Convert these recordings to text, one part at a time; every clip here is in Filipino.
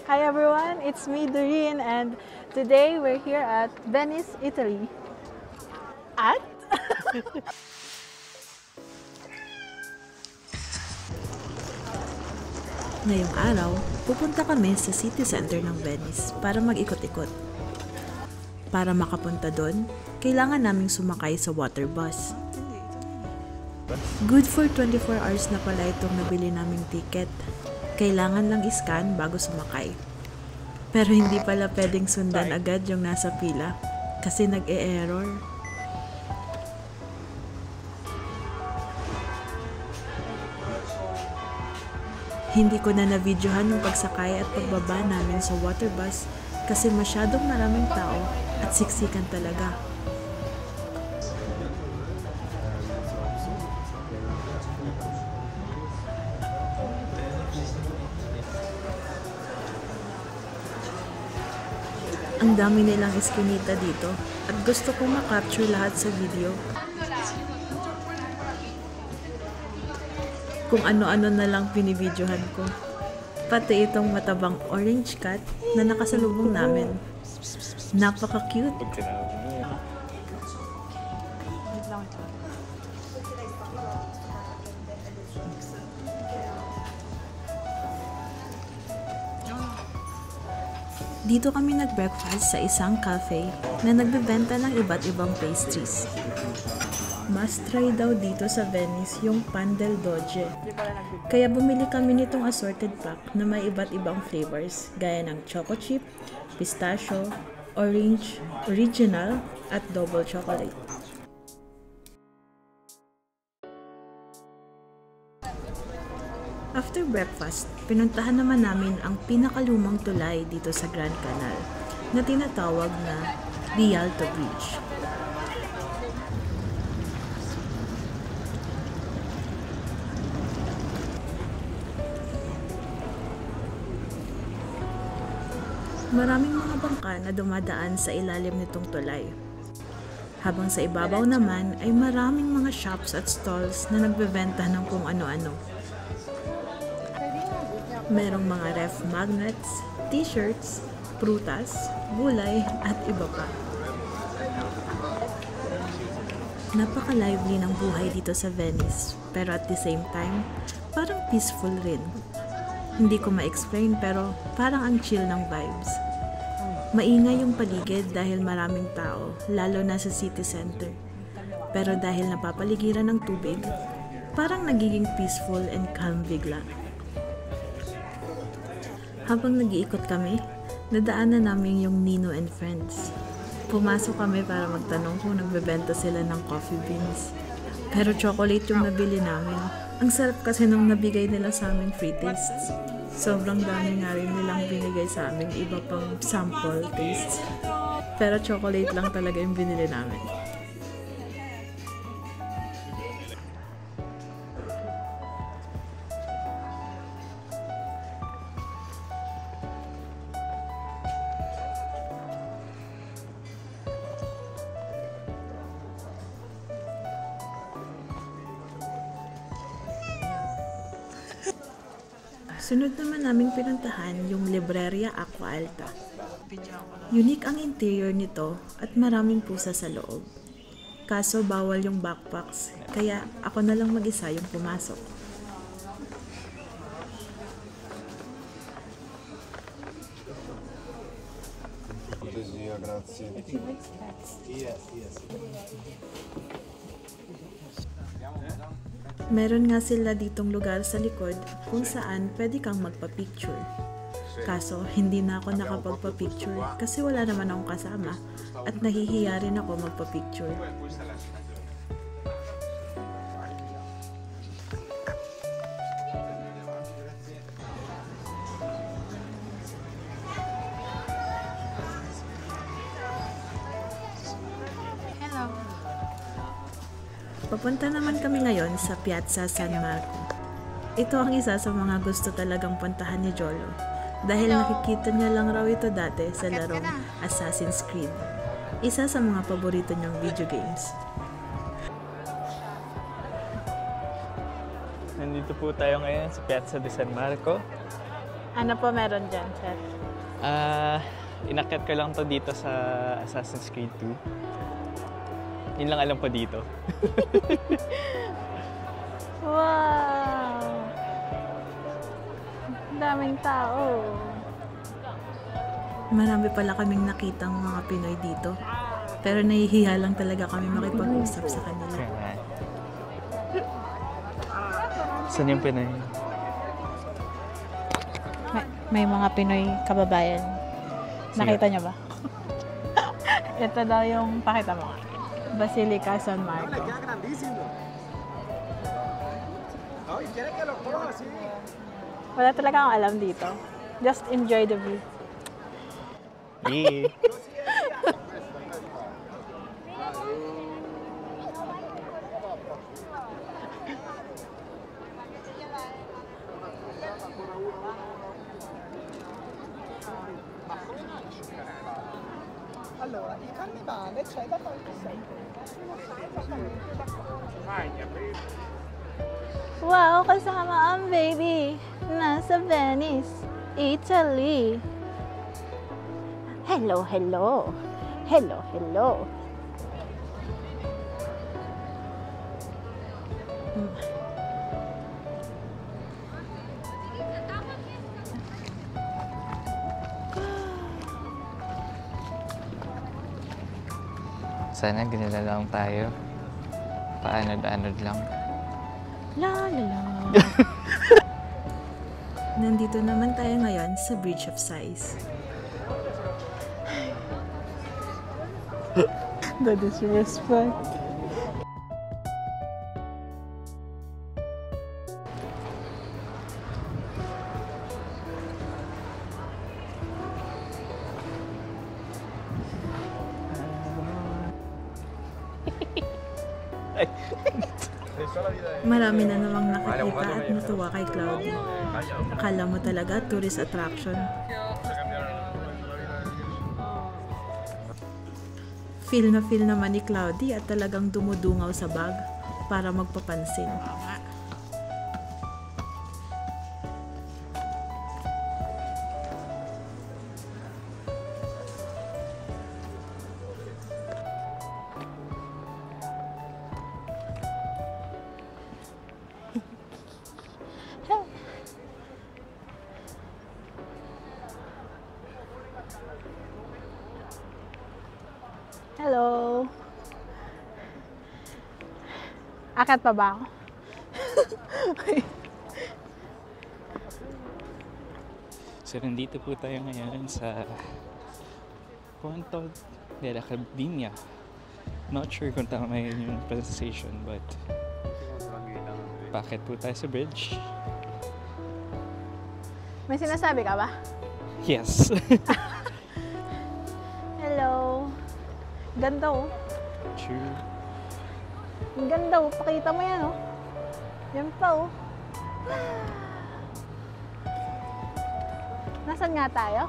Hi everyone, it's me Doreen and today we're here at Venice, Italy. At? Ngayong araw, pupunta kami sa city center ng Venice para mag-ikot-ikot. Para makapunta doon, kailangan naming sumakay sa water bus. Good for 24 hours na pala itong nabili naming ticket. Kailangan lang iscan bago sumakay. Pero hindi pala pwedeng sundan agad yung nasa pila kasi nag-e-error. Hindi ko na na-videohan yung pagsakay at pagbaba namin sa water bus kasi masyadong maraming tao at siksikan talaga. Ang dami nilang eskinita dito at gusto kong makapture lahat sa video. Kung ano-ano na lang pinibidyohan ko. Pati itong matabang orange cat na nakasalubong namin. Napaka-cute. Dito kami nag-breakfast sa isang cafe na nagbebenta ng iba't ibang pastries. Must try daw dito sa Venice yung pan del doge. Kaya bumili kami nitong assorted pack na may iba't ibang flavors gaya ng choco chip, pistachio, orange, original, at double chocolate. After breakfast, pinuntahan naman namin ang pinakalumang tulay dito sa Grand Canal na tinatawag na Rialto Bridge. Maraming mga bangka na dumadaan sa ilalim nitong tulay. Habang sa ibabaw naman ay maraming mga shops at stalls na nagbebenta ng kung ano-ano. Merong mga ref magnets, t-shirts, prutas, gulay, at iba pa. Napaka-lively ng buhay dito sa Venice, pero at the same time, parang peaceful rin. Hindi ko ma-explain pero parang ang chill ng vibes. Maingay yung paligid dahil maraming tao, lalo na sa city center. Pero dahil napapaligiran ng tubig, parang nagiging peaceful and calm bigla. Habang nag-iikot kami, nadaanan namin yung Nino and Friends. Pumasok kami para magtanong kung nagbebenta sila ng coffee beans. Pero chocolate yung nabili namin. Ang sarap kasi nung nabigay nila sa aming free tastes. Sobrang dami nga rin nilang binigay sa amin, iba pang sample tastes. Pero chocolate lang talaga yung binili namin. Sunod naman naming pinuntahan yung Libreria Acqua Alta. Unique ang interior nito at maraming pusa sa loob. Kaso bawal yung backpacks, kaya ako na lang mag-isa yung pumasok. Meron nga sila ditong lugar sa likod kung saan pwede kang magpa-picture. Kaso, hindi na ako nakapagpa-picture kasi wala naman akong kasama at nahihiya rin ako magpa-picture. Papunta naman kami ngayon sa Piazza San Marco. Ito ang isa sa mga gusto talagang puntahan ni Jolo dahil nakikita niya lang raw ito dati sa larong Assassin's Creed, isa sa mga paborito niyang video games. Nandito po tayo ngayon sa Piazza de San Marco. Ano po meron dyan, sir? Inakyat ko lang to dito sa Assassin's Creed 2. Yun lang alam ko dito. Wow! Ang daming tao. Marami pala kaming nakitang mga Pinoy dito. Pero nahihiya lang talaga kami makipag-usap sa kanila. Kaya nga. Saan yung Pinoy? May mga Pinoy kababayan. Nakita niyo ba? Ito daw yung, pakita mo nga. Basilica San Marco. Wala talaga akong alam dito. Just enjoy the view. Yeah. Allora, il carnevale c'è da qualche secolo. Wow, kasama ang baby. Nasa Venice, Italy. Hello, hello. Hello, hello. Sana ganila lang tayo. Paanod-anod lang. La la la. Nandito naman tayo ngayon sa Bridge of Sighs. The disrespect. Marami na namang nakakita at natuwa kay Cloudy. Akala mo talaga tourist attraction. Feel naman ni Cloudy at talagang dumudungaw sa bag para magpapansin. Hello. Akat pa ba ako? So, nandito po tayo ngayon sa Ponto della Cabina. Not sure kung tama yun yung pronunciation, but bakit po tayo sa bridge? May sinasabi ka ba? Yes. Hello. Ganda oh. True. Ang ganda oh. Pakita mo yan oh. Yan pa oh. Nasaan nga tayo?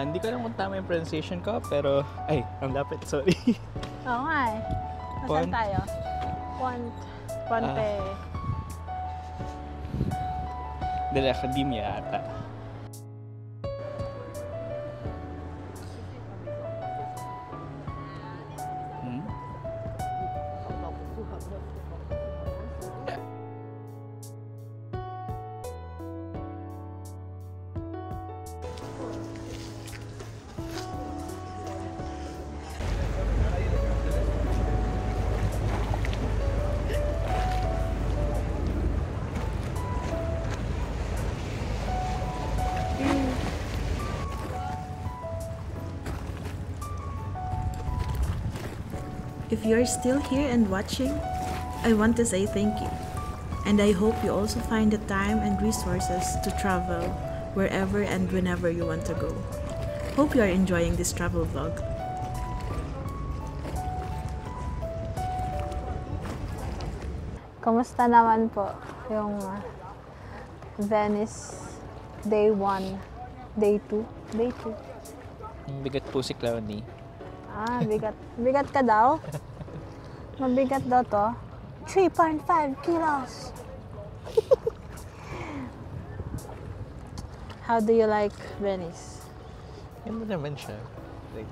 Hindi ko alam kung tama yung pronunciation ko, pero ay, ang lapit, sorry. Oo nga eh. Nasaan tayo? Ponte. Della Academia ata. If you're still here and watching, I want to say thank you. And I hope you also find the time and resources to travel wherever and whenever you want to go. Hope you are enjoying this travel vlog. Kumusta naman po yung Venice Day 1, Day 2? Day 2. Bigat po si Cloudy. Bigat. Bigat ka daw? Mabigat daw to? 3.5 kilos. How do you like Venice? Ganda naman siya. Like,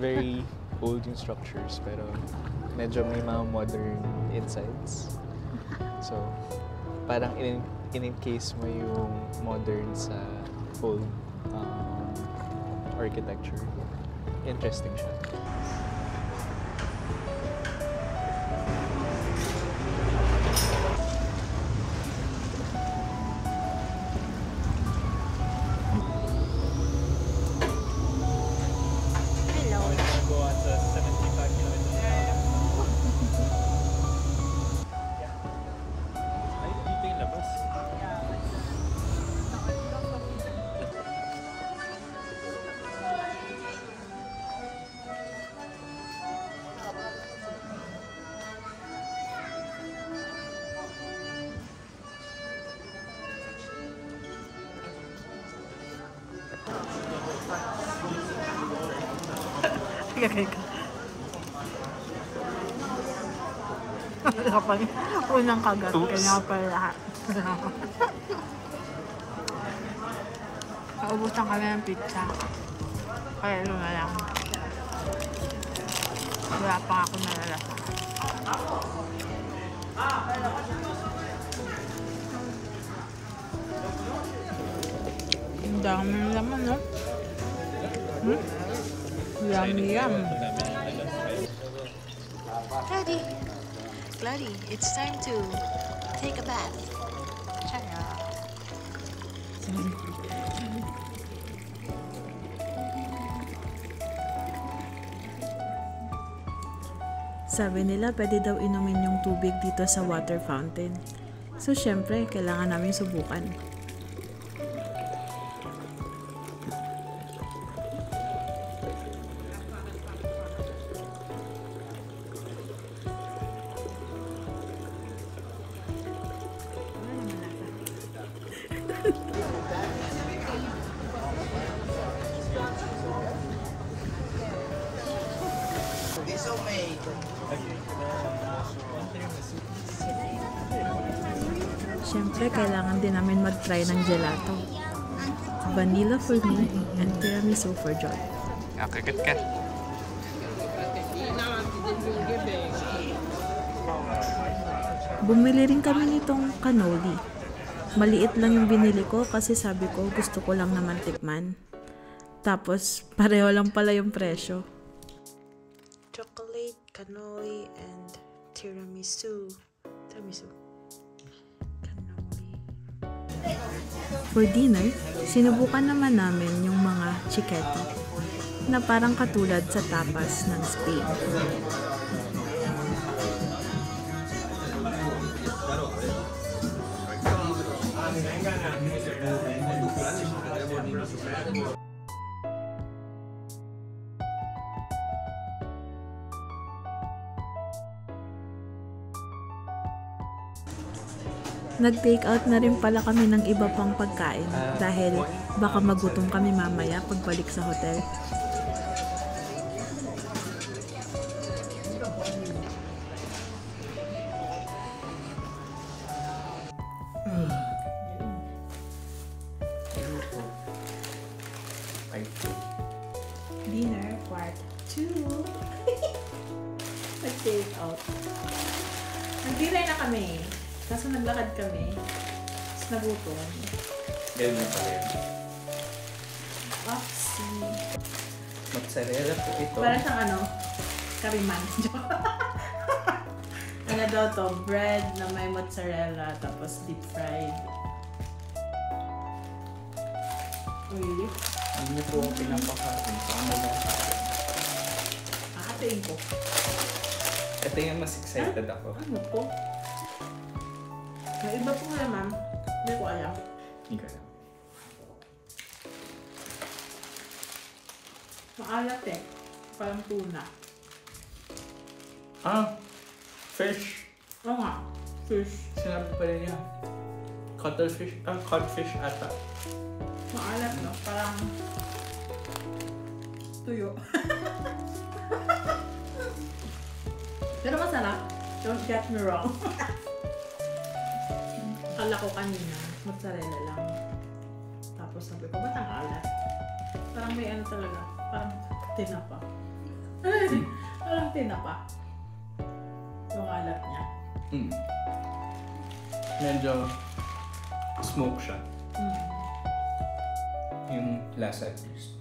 very old yung structures, pero medyo may mga modern insides. So, parang in-encase mo yung modern sa old architecture. Interesting siya. Kapag unang kagat, kanya pa lahat. Naubusan kami ng pizza. Kaya ano na lang. Wala pa ako nalalasan. Ang dami ng laman, no? Yummy, yum. Daddy, Bloody, it's time to take a bath. Chaya. Sabi nila pwede daw inumin yung tubig dito sa water fountain. So syempre, kailangan namin subukan. Siyempre, kailangan din namin mag-try ng gelato. Vanilla for me and tiramisu for John. Nakagat ka. Bumili rin kami nitong cannoli. Maliit lang yung binili ko kasi sabi ko gusto ko lang naman tikman. Tapos, pareho lang pala yung presyo. Chocolate, cannoli, and tiramisu. Tiramisu. For dinner, sinubukan naman namin yung mga chiquetti na parang katulad sa tapas ng Spain. Nag-take out na rin pala kami ng iba pang pagkain dahil baka magutom kami mamaya pagbalik sa hotel. Dinner part 2. Nag-take out. Nag-dinner na kami. Kaso naglakad kami. Tapos nagutom. Ganun na pala yun. Oopsie. Mozzarella po ito. Para siyang ano, kariman. Ano daw to? Bread na may mozzarella tapos deep fried. Really? Hindi niyo po ang pinapakain. So, ano lang sa akin. Aatayin ko. Ito yung mas excited ako. Ano po? May iba po nga ma'am. Hindi ko alam. Hindi ko alam. Maalat eh. Parang tuna. Ah! Fish! Oo nga. Fish. Sinabi pa rin niya. Cuttlefish. Codfish ata. Maalat no? Parang tuyo. Pero masarap. Don't get me wrong. Akala ko kanina, mozzarella lang. Tapos sabi ko, ba't ang alat? Parang may ano talaga, parang tinapa. Ay, parang tinapa. Yung alat niya. Medyo smoke siya. Yung lasa at least.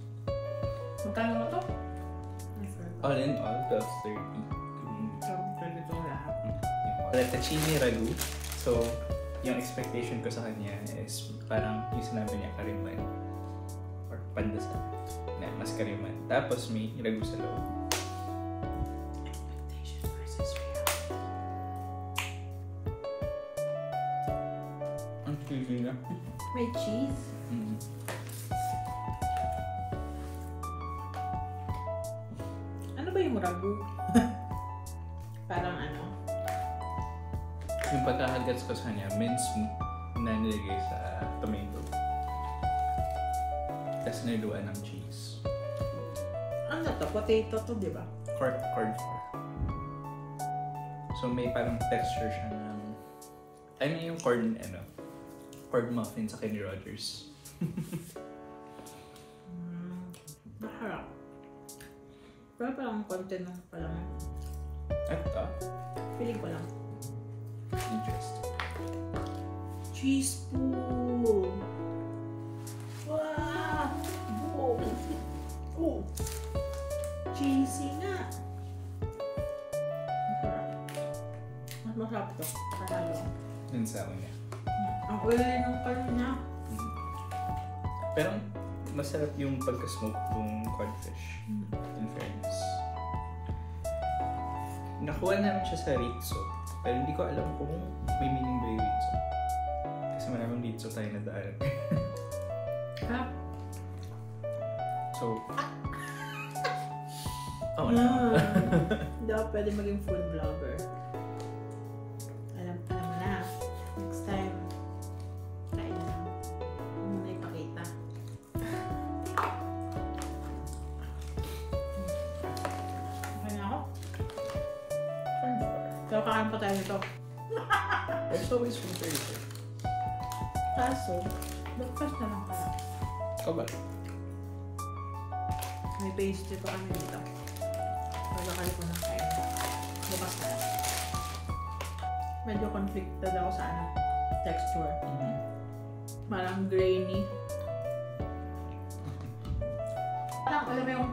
Magkano mo to? All in all, 12:30. Pwede ito lahat. Fettuccine ragu. So, yung expectation ko sa kanya is parang yung sinabi niya kariman or pandesal na mas kariman. Tapos may ragu sa loob. Expectation versus reality. Ang cheesy na. May cheese? Ano ba yung ragu? Parang ano? Yung pagkakagets ko sa kanya, minced meat na nilagay sa tomato. Tapos niluan ng cheese. Ano to? Potato to, di ba? Corn flour. So may parang texture siya ng... I mean yung corn muffin sa Kenny Rogers. Maharap. Pero parang konti nung palang. Ito? Feeling ko lang. Interesting. Cheese pool! Wow! Oh! Oh! Cheesy nga! Masarap. Mas masarap to. Panalo. Yun sa akin niya. Ang oily ng kanin niya. Pero masarap yung pagka-smoke ng codfish. In fairness. Nakuha namin siya sa ritso. Pero hindi ko alam kung may meaning ba yung ritso. Kasi maraming ritso tayo na daan. Ha? So... Oh, Hindi ako pwede maging food vlogger. Alam mo na. Next time, kain na lang. Ano na ipakita. Okay na ako? So, kakain pa tayo nito. There's always food Thursday. Kaso, breakfast na lang pala. Oh, ba? May pastry pa kami dito. Pagkakali ko na kain. Bukas na lang. Medyo conflicted ako sa texture. Parang grainy. Parang alam mo yung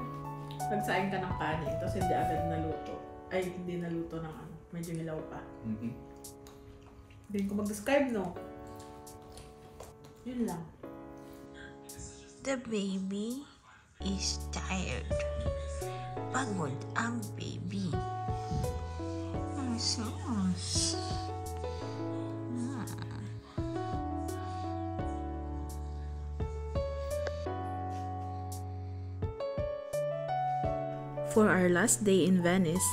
nagsaing ka ng kanin tapos hindi agad naluto. Ay, hindi naluto ng medyo hilaw pa. Hindi ko mag-describe, no? Yun lang. The baby is tired. Pagod ang baby. Sus. For our last day in Venice,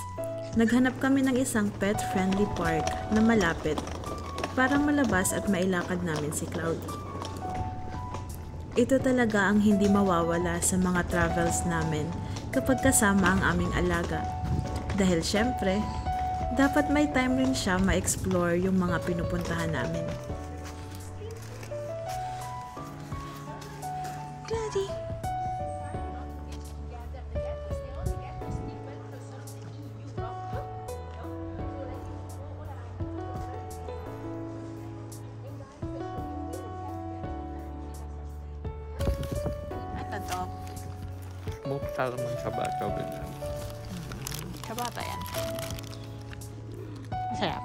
naghanap kami ng isang pet-friendly park na malapit para malabas at mailakad namin si Cloudy. Ito talaga ang hindi mawawala sa mga travels namin kapag kasama ang aming alaga. Dahil syempre, dapat may time rin siya ma-explore yung mga pinupuntahan namin. Cloudy. Ano to? Smoked salmon ciabatta with them. Ciabatta yan. Masarap.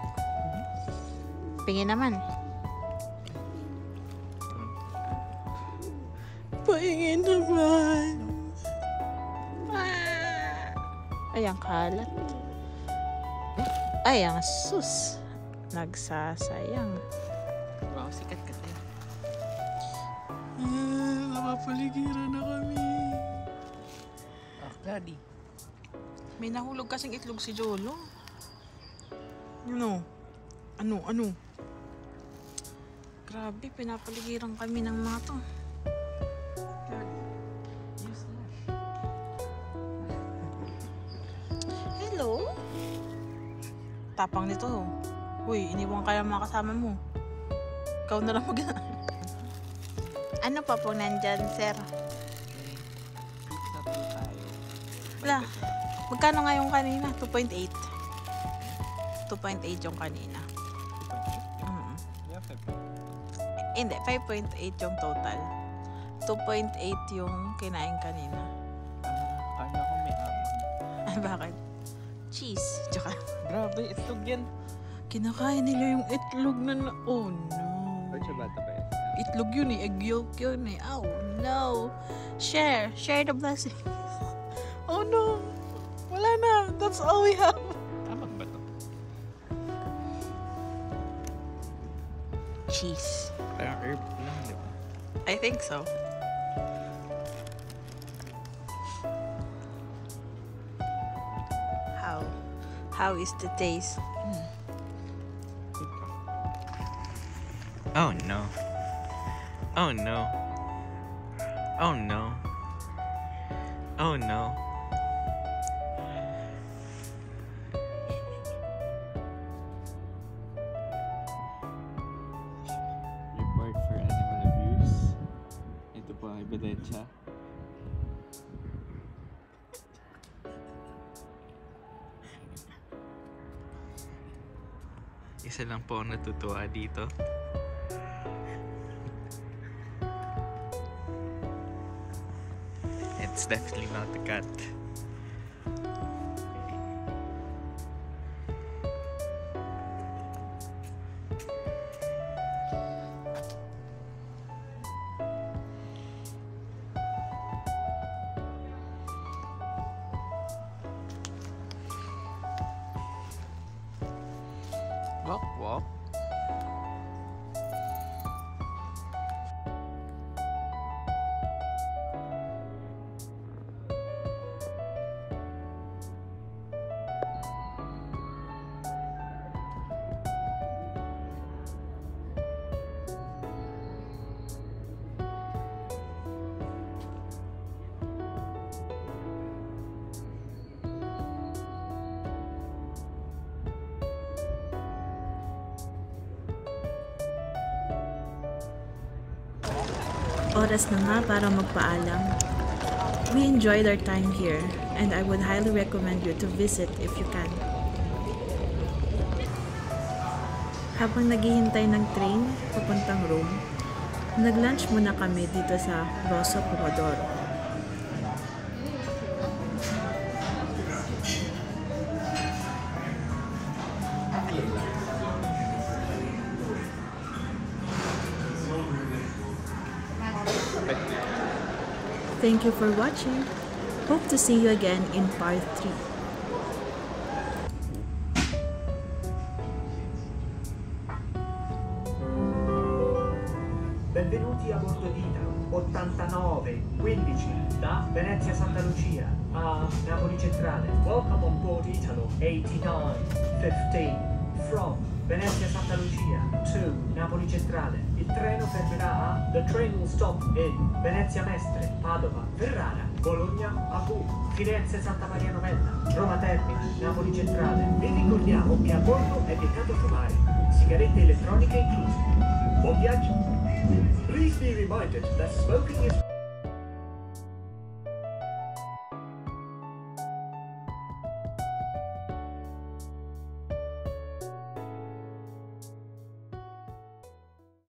Pingin naman. Pingin naman. Ay, ang kalat. Ay, ang sus. Nagsasayang. Wow, sikat ka tayo. Napapaligiran na kami. Daddy. May nahulog kasing itlog si Jolo. Ano? Grabe, pinapaligiran kami ng mga to. Hello? Tapang nito. Uy, iniwan kaya mga kasama mo. Ikaw na lang mag Ano pa pong nandyan, sir? Pizza po tayo. Wala. Magkano nga yung kanina? 2.8. 2.8 yung kanina. Mm. Yeah, 5. Hindi, 5.8 yung total. 2.8 yung kinain kanina. Kala ko may amang. Ay, bakit? Cheese. Tsaka, Grabe, itlog yan. kinakain nila yung itlog na oh no. Ba't siya bata pa yan? Itlog yun eh. Egg yolk yun eh. Oh no. Share. Share the blessing. Oh no. Wala na. That's all we have. Amang ba to? Cheese. Parang herb lang, di ba? I think so. How is the taste? Oh no. Oh no. Oh no. Oh no. Report for animal abuse. Ito po ang ebidensya. Isa lang po ang natutuwa dito. It's definitely not the cat. Walk, walk. Oras na nga para magpaalam. We enjoyed our time here and I would highly recommend you to visit if you can. Habang naghihintay ng train papuntang Rome, nag-lunch muna kami dito sa Rosso Pomodoro. Thank you for watching. Hope to see you again in part 3. Benvenuti a bordo di Italo 8915 da Venezia Santa Lucia a Napoli Centrale. Welcome on board Italo 8915 from Venezia Santa Lucia to Napoli Centrale. Il treno fermerà a The train will stop in Venezia Mestre, Padova, Ferrara, Bologna, Apu, Firenze Santa Maria Novella, Roma Termini, Napoli Centrale. Vi ricordiamo che a bordo è vietato fumare, sigarette elettroniche incluse. Buon viaggio! Please be reminded that smoking is